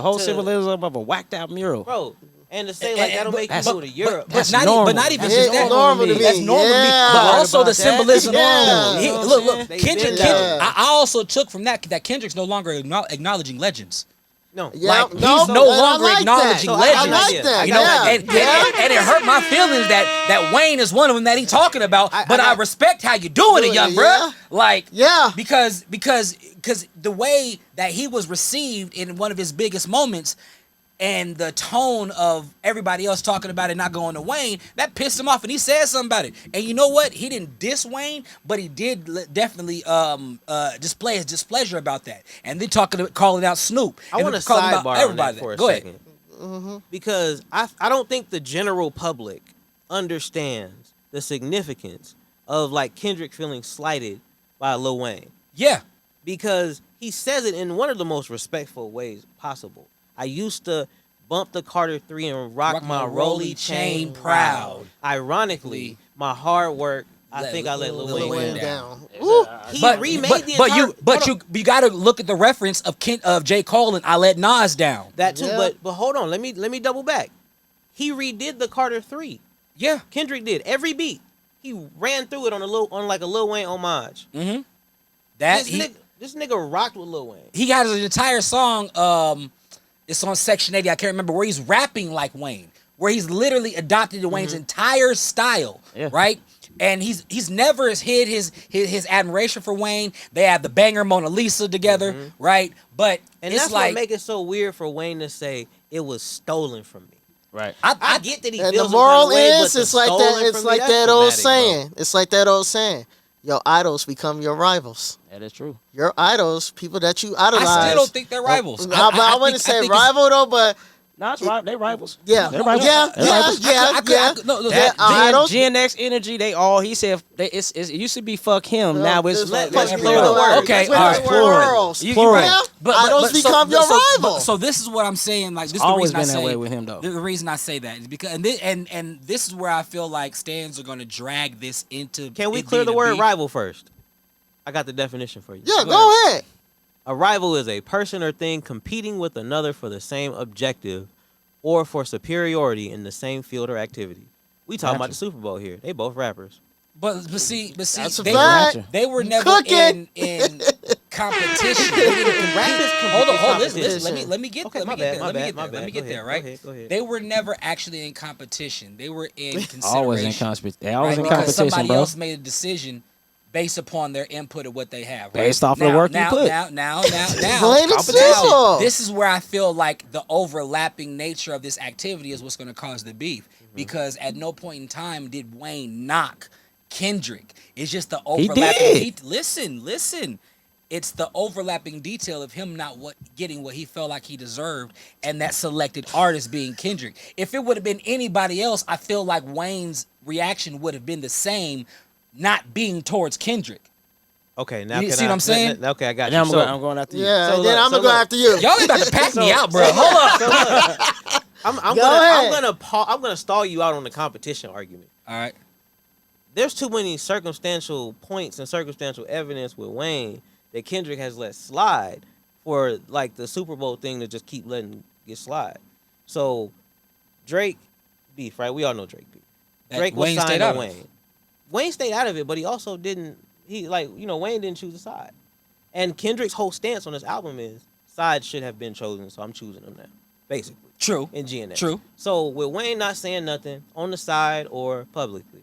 whole symbolism of a whacked out mural, bro. And to say like that'll make you go to Europe, but not even just that. Normal to me. That's normal to me. But also the symbolism. Yeah. Look, Kendrick. I also took from that Kendrick's no longer acknowledging legends. No, Yeah, he's no longer acknowledging legends. I like that. You know, and it hurt my feelings that Wayne is one of them that he's talking about. But I respect how you doing it, young bro. Like, because the way that he was received in one of his biggest moments, and the tone of everybody else talking about it not going to Wayne, that pissed him off, and he said something about it. And you know what? He didn't diss Wayne, but he did definitely display his displeasure about that. And they calling out Snoop. I want to sidebar everybody for a second. Mm-hmm. Because I don't think the general public understands the significance of like Kendrick feeling slighted by Lil Wayne. Yeah. Because he says it in one of the most respectful ways possible. I used to bump the Carter 3 and rock my rolly chain proud. Ironically, my hard work, I think I let Lil Wayne down. He remade the entire... But you got to look at the reference of J. Cole and I let Nas down. That too, but hold on, let me double back. He redid the Carter 3. Yeah. Kendrick did. Every beat. He ran through it on like a Lil Wayne homage. Mm-hmm. This nigga rocked with Lil Wayne. He has an entire song... It's on Section 80. I can't remember where he's rapping like Wayne, where he's literally adopted Wayne's entire style, right? And he's never hid his admiration for Wayne. They have the banger Mona Lisa together, right? But and it's that's like, what make it so weird for Wayne to say it was stolen from me. Right. I get that he feels the moral some kind of way, is it's like that. It's like that old saying. Bro. It's like that old saying. Your idols become your rivals. That is true. Your idols, people that you idolize. I still don't think they're rivals. I wouldn't say rival though, but they rivals. Yeah, they're rivals. Yeah. No, Gen X energy. He said it used to be fuck him. Now it's plural. Okay, all right, plural. But idols become your rivals. So this is what I'm saying. Like this is always the reason been that way with him though. The reason I say that is because and this is where I feel like stands are going to drag this into. Can we clear the word rival first? I got the definition for you. Yeah, go ahead. A rival is a person or thing competing with another for the same objective or for superiority in the same field or activity. We talking about the Super Bowl here. They both rappers. But see, they were never Cooking. in competition. Hold on, listen. Let me get there. Right? Go ahead. They were never actually in competition. They were in consideration. Always in competition. They always in because competition, somebody bro. else made a decision based upon their input of what they have. Right? Based off the work you put. Now, this is where I feel like the overlapping nature of this activity is what's going to cause the beef. Because at no point in time did Wayne knock Kendrick. It's just the overlapping. Listen. It's the overlapping detail of him not getting what he felt like he deserved, and that selected artist being Kendrick. If it would have been anybody else, I feel like Wayne's reaction would have been the same. Not being towards Kendrick. Okay, now you see what I'm saying? Okay, I got you. I'm going after you. Yeah, then I'm gonna go after you. Y'all ain't about to pack me out, bro. Hold up. I'm gonna stall you out on the competition argument. All right. There's too many circumstantial points and circumstantial evidence with Wayne that Kendrick has let slide for like the Super Bowl thing to just keep letting get slide. So Drake beef, right? We all know Drake beef. Drake was signed to Wayne. Wayne stayed out of it, but he also didn't. Wayne didn't choose a side. And Kendrick's whole stance on this album is sides should have been chosen, so I'm choosing them now. Basically. True. In GNX. True. So with Wayne not saying nothing on the side or publicly,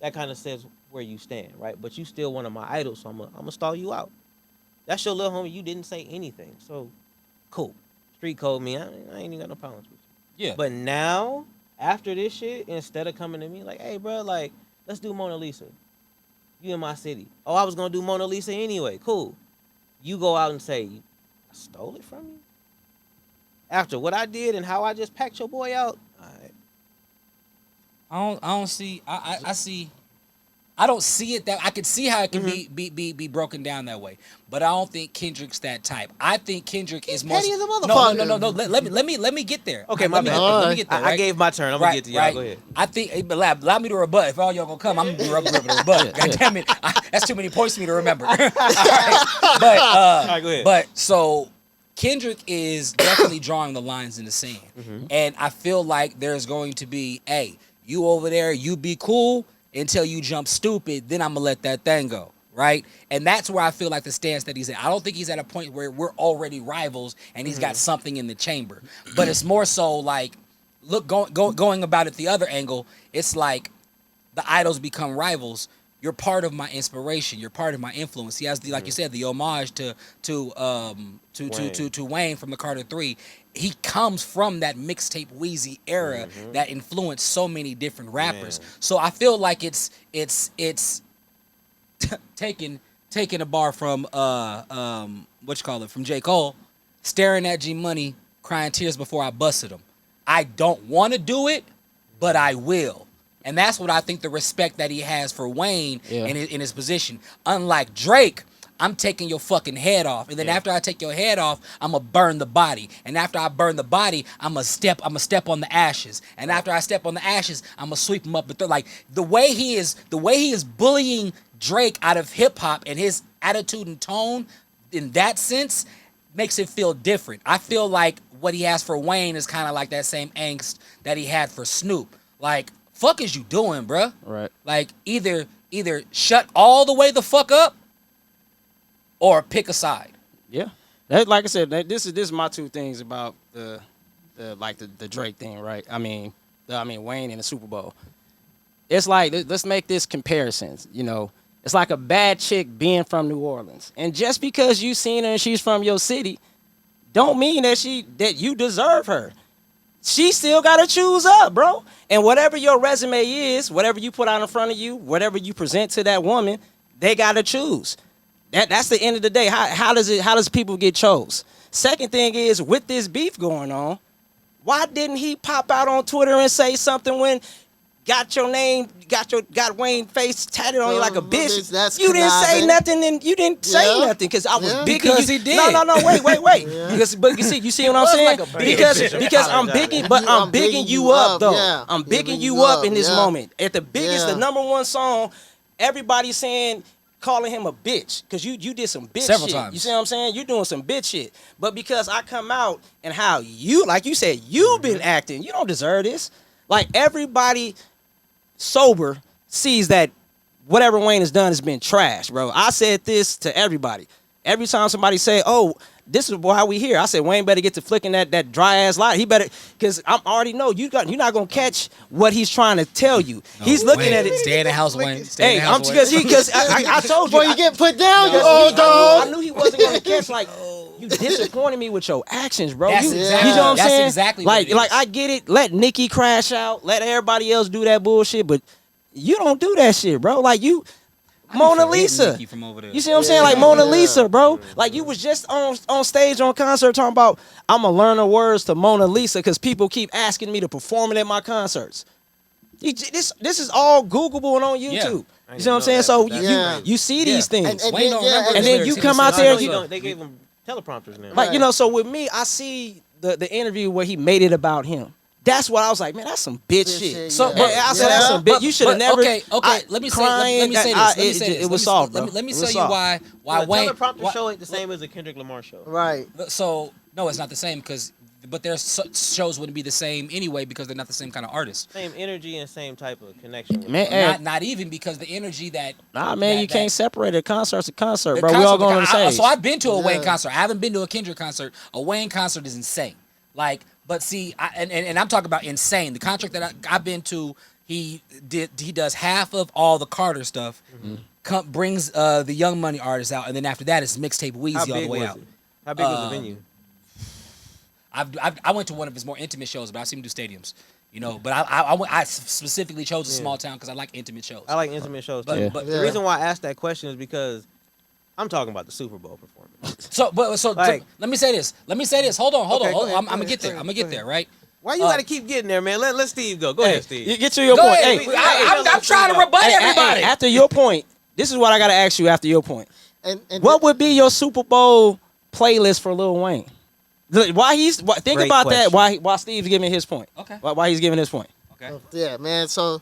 that kind of says where you stand, right? But you still one of my idols, so I'm gonna stall you out. That's your little homie. You didn't say anything, so cool. Street code me. I ain't even got no problems with you. Yeah. But now after this shit, instead of coming to me like, hey, bro, like. Let's do Mona Lisa. You in my city. Oh, I was going to do Mona Lisa anyway. Cool. You go out and say, I stole it from you? After what I did and how I just packed your boy out? All right. I don't see. I see. I don't see it that I could see how it can be broken down that way, but I don't think Kendrick's that type. I think Kendrick is more. Petty as a motherfucker. No. Let me get there. Okay, my bad. Let me get there. Right? I gave my turn. I'm gonna get to y'all. Go ahead. I think, but allow me to rebut. If all y'all gonna come, I'm gonna be rubbing to rebut. God damn it, that's too many points for me to remember. All right. But all right, go ahead. But so Kendrick is definitely drawing the lines in the sand. And I feel like there's going to be, hey, you over there, you be cool until you jump stupid, then I'm going to let that thing go, right? And that's where I feel like the stance that he's at. I don't think he's at a point where we're already rivals and he's got something in the chamber. But it's more so like, look, going about it the other angle, it's like the idols become rivals. You're part of my inspiration. You're part of my influence. He has the, like you said, the homage to Wayne from the Carter 3. He comes from that mixtape Weezy era that influenced so many different rappers. So I feel like it's taking a bar from from J. Cole, staring at G Money, crying tears before I busted him. I don't want to do it, but I will. And that's what I think the respect that he has for Wayne in his position. Unlike Drake, I'm taking your fucking head off. And then after I take your head off, I'm going to burn the body. And after I burn the body, I'm going to step on the ashes. And after I step on the ashes, I'm going to sweep him up. Like the way he is bullying Drake out of hip hop and his attitude and tone in that sense makes it feel different. I feel like what he has for Wayne is kind of like that same angst that he had for Snoop. Like, fuck is you doing, bruh? Right. Like, either shut all the way the fuck up or pick a side. Yeah. That, like I said, this is my two things about the Drake thing, right? I mean Wayne and the Super Bowl. It's like, let's make this comparison, you know. It's like a bad chick being from New Orleans. And just because you seen her and she's from your city, don't mean that you deserve her. She still got to choose up, bro. And whatever your resume is, whatever you put out in front of you, whatever you present to that woman, they got to choose. That's the end of the day. How does people get chose? Second thing is, with this beef going on, why didn't he pop out on Twitter and say something when got Wayne face tatted on you like a bitch? You didn't say nothing, and you didn't say nothing because I was bigging because you. He did. No, wait. But you see what I'm saying? Because I'm bigging you up though. Yeah. I'm bigging you up in this moment. At the biggest, the number one song, everybody's saying, calling him a bitch because you did some bitch several shit. Times. You see what I'm saying? You're doing some bitch shit. But because I come out and how you, like you said, you've been acting, you don't deserve this. Like everybody sober sees that whatever Wayne has done has been trash, bro. I said this to everybody. Every time somebody say, "Oh, this is how we hear," I said Wayne better get to flicking that dry ass lie. He better, because I already know you're not gonna catch what he's trying to tell you. He's looking at it. Stay in the house, Wayne. Because I told you before you get put down, you old dog. I knew he wasn't gonna catch like. You disappointed me with your actions, bro. That's You know exactly, what I'm saying? Exactly like what it is. I get it. Let Nicki crash out. Let everybody else do that bullshit. But you don't do that shit, bro. Like you, Mona Lisa. You see what I'm saying? Like Mona Lisa, bro. Like you was just on stage on concert talking about I'm gonna learn the words to Mona Lisa because people keep asking me to perform it at my concerts. This is all Googleable and on YouTube. Yeah. You see what I'm saying? So you see these things, and then you come out there. They gave him teleprompters now. Like, you know, so with me, I see the interview where he made it about him. That's what I was like, man, that's some bitch shit. So I said that's some bitch. You should have never. Okay. Let me say this. It was soft, bro. Let me tell you why Wayne. The teleprompter show ain't the same as a Kendrick Lamar show. Right. So no, it's not the same but their shows wouldn't be the same anyway because they're not the same kind of artists. Same energy and same type of connection. Man, not even because the energy that. Nah, man, you can't separate a concert's a concert, bro. We all going on the stage. So I've been to a Wayne concert. I haven't been to a Kendrick concert. A Wayne concert is insane. Like, but see, and I'm talking about insane. The concert that I've been to, he does half of all the Carter stuff. Brings the Young Money artists out, and then after that, it's mixtape Weezy all the way out. How big was the venue? I went to one of his more intimate shows, but I've seen him do stadiums, you know. But I specifically chose a small town because I like intimate shows. I like intimate shows too. But the reason why I asked that question is because I'm talking about the Super Bowl performance. So let me say this. Hold on. I'm gonna get there. Right? Why you gotta keep getting there, man? Let Steve go. Go ahead, Steve. You get to your point. Ahead. I'm trying to rebut everybody. After your point, this is what I gotta ask you. After your point, and what would be your Super Bowl playlist for Lil Wayne? Think Great about question. that while Steve's giving his point. Okay. Why he's giving his point. Okay. Yeah, man. So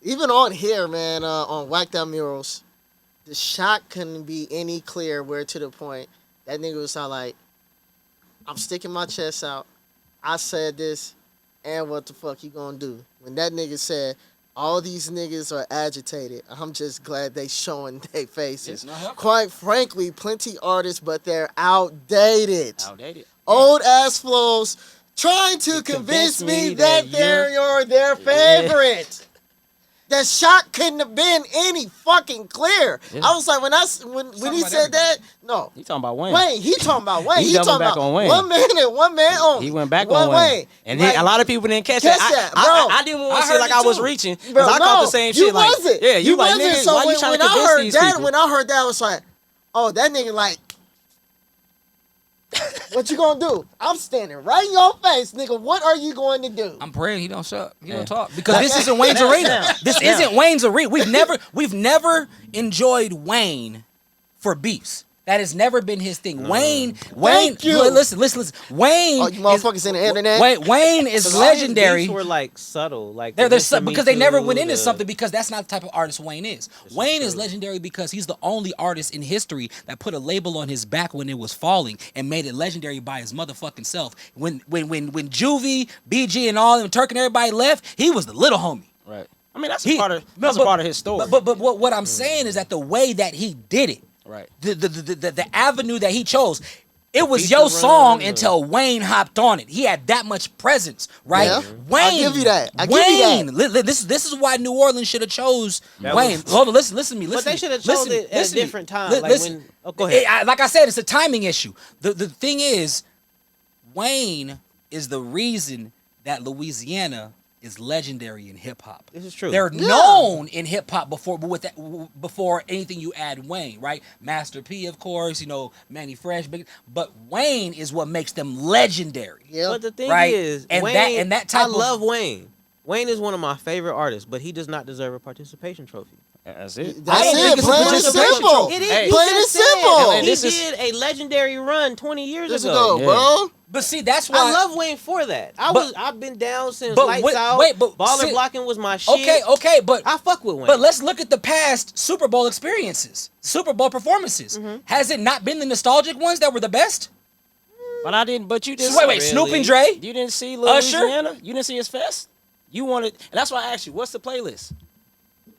even on here, man, on Whacked Out Murals, the shot couldn't be any clearer. Where to the point, that nigga was all like, I'm sticking my chest out. I said this, and what the fuck you gonna do? When that nigga said, all these niggas are agitated, I'm just glad they showing their faces. Quite frankly, plenty artists, but they're outdated. Old ass flows trying to convince me that they're their favorite. The shot couldn't have been any fucking clear. Yeah. I was like, when he said that, no. He talking about Wayne. He talking about Wayne. He talking back about on Wayne. One man and one man only. He went back on Wayne. And like, a lot of people didn't catch that. Bro. I didn't want to say like I was reaching. Because I caught the same shit. Like, wasn't. Yeah, you like, wasn't. nigga, so why you trying to convince these people? When I heard that, I was like, oh, that nigga like, what you gonna do? I'm standing right in your face, nigga. What are you going to do? I'm praying he don't shut. He don't talk because this isn't Wayne's arena. This isn't Wayne's arena. We've never enjoyed Wayne for beefs. That has never been his thing. Wayne. Listen. Wayne. Oh, you motherfuckers in the internet. Wayne is legendary. These were like subtle, like they're because they never went into something because that's not the type of artist Wayne is. Wayne is legendary because he's the only artist in history that put a label on his back when it was falling and made it legendary by his motherfucking self. When Juvie, BG, and all them Turk and everybody left, he was the little homie. Right. I mean that's a part of his story. But what I'm saying is that the way that he did it. Right. The avenue that he chose, it was your song until Wayne hopped on it. He had that much presence, right? Yeah. Wayne, I'll give you that. This is why New Orleans should have chose Wayne. Hold on, listen to me. But they should have chosen it at a different time. Go ahead. Like I said, it's a timing issue. The thing is, Wayne is the reason that Louisiana is legendary in hip hop. This is true. They're known in hip hop before anything you add Wayne, right? Master P, of course, Manny Fresh, but Wayne is what makes them legendary. Yeah. But the thing is, and Wayne, that type I love Wayne. Wayne is one of my favorite artists, but he does not deserve a participation trophy. That's it. That's it. Plain and simple. It is. Plain and simple. He did a legendary run 20 years ago, bro. But see, that's why I love Wayne for that. I've been down since Lights Out. Baller Blocking was my shit. Okay, but I fuck with Wayne. But let's look at the past Super Bowl experiences, Super Bowl performances. Mm-hmm. Has it not been the nostalgic ones that were the best? But you didn't. Wait, Snoop and Dre. You didn't see Louisiana. You didn't see his fest. You wanted, and that's why I asked you, what's the playlist?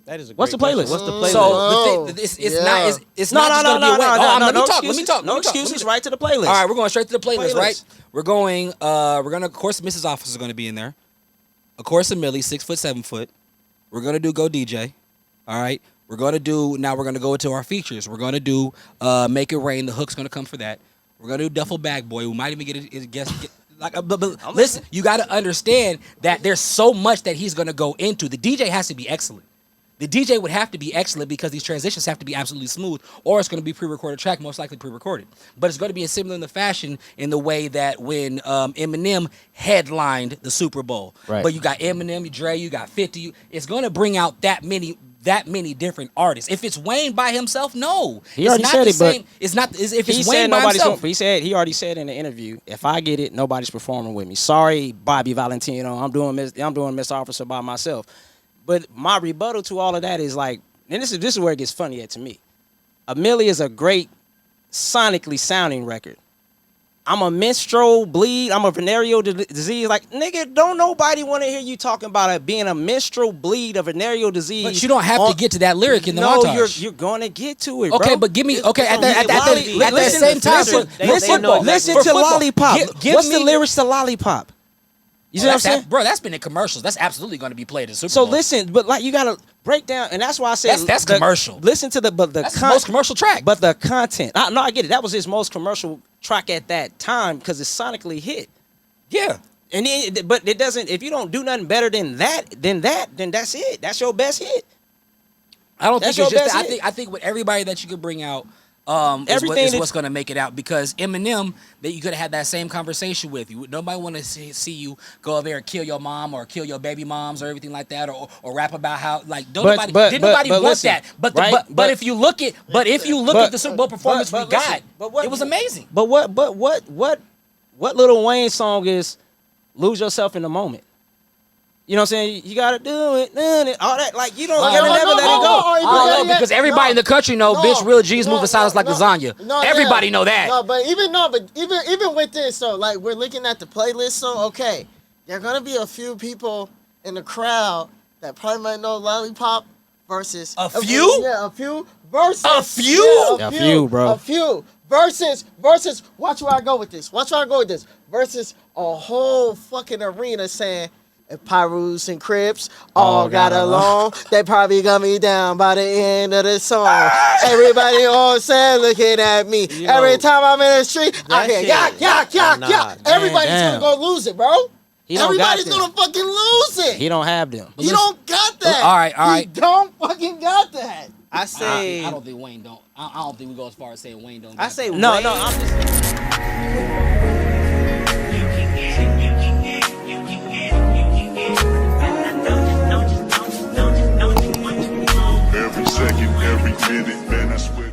That is a What's the playlist? What's the playlist? So it's not just gonna be a wait. Let me talk. No excuses. Right to the playlist. All right, we're going straight to the playlist. Right? We're gonna, of course, Mrs. Officer is gonna be in there. Of course, a Millie, 6 foot, 7 foot. We're gonna do Go DJ. All right. We're gonna go into our features. We're gonna do Make It Rain. The hook's gonna come for that. We're gonna do Duffel Bag Boy. We might even get a guest. But listen, you got to understand that there's so much that he's going to go into. The DJ has to be excellent. The DJ would have to be excellent because these transitions have to be absolutely smooth, or it's going to be pre-recorded track, most likely pre-recorded. But it's going to be similar in the fashion in the way that when Eminem headlined the Super Bowl. Right. But you got Eminem, Dre, you got 50. It's going to bring out that many different artists. If it's Wayne by himself, no. He already said it, but it's not. If it's Wayne by himself, he already said in the interview, if I get it, nobody's performing with me. Sorry, Bobby Valentino. I'm doing Miss Officer by myself. But my rebuttal to all of that is like, and this is where it gets funny to me. A Millie is a great sonically sounding record. I'm a menstrual bleed. I'm a venereal disease. Like, nigga, don't nobody want to hear you talking about it being a menstrual bleed, a venereal disease. But you don't have to get to that lyric in the montage. No, you're going to get to it, bro. Okay, but give me, at the same time. Listen to Lollipop. What's the lyrics to Lollipop? You see what I'm saying? Bro, that's been in commercials. That's absolutely going to be played at Super So Bowl. listen, but like you got to break down, and that's why I said that's commercial. Listen to that's his most commercial track. But the content, I get it. That was his most commercial track at that time because it sonically hit. Yeah. But it doesn't. If you don't do nothing better than that, then that's it. That's your best hit. I don't think it's just that. I think with everybody that you could bring out, is what's going to make it out, because Eminem, that you could have had that same conversation with. Nobody want to see you go over there and kill your mom or kill your baby moms or everything like that, or rap about how nobody want that. But if you look at the Super Bowl performance we got, it was amazing. But what Lil Wayne song is "Lose Yourself in the Moment"? You know what I'm saying? You gotta do it, all that. Like you don't No, never let it go. I don't know because everybody in the country know, bitch, real G's moving silence like lasagna. Everybody know that. But even with this, so like we're looking at the playlist. So okay, there are gonna be a few people in the crowd that probably might know Lollipop versus a few. Yeah, a few versus a few. Yeah, a few, bro. A few versus. Watch where I go with this. Versus a whole fucking arena saying. If Pyrus and Crips all got along, they probably got me down by the end of the song. Everybody all sad looking at me. Every time I'm in the street, I hear yak. Everybody's gonna go lose it, bro. Everybody's gonna fucking lose it. He don't have them. He don't got that. All right. He don't fucking got that. I say I don't think Wayne don't. I don't think we go as far as saying Wayne don't. I say no. Wayne, I'm just. Every second, every minute, man, I swear.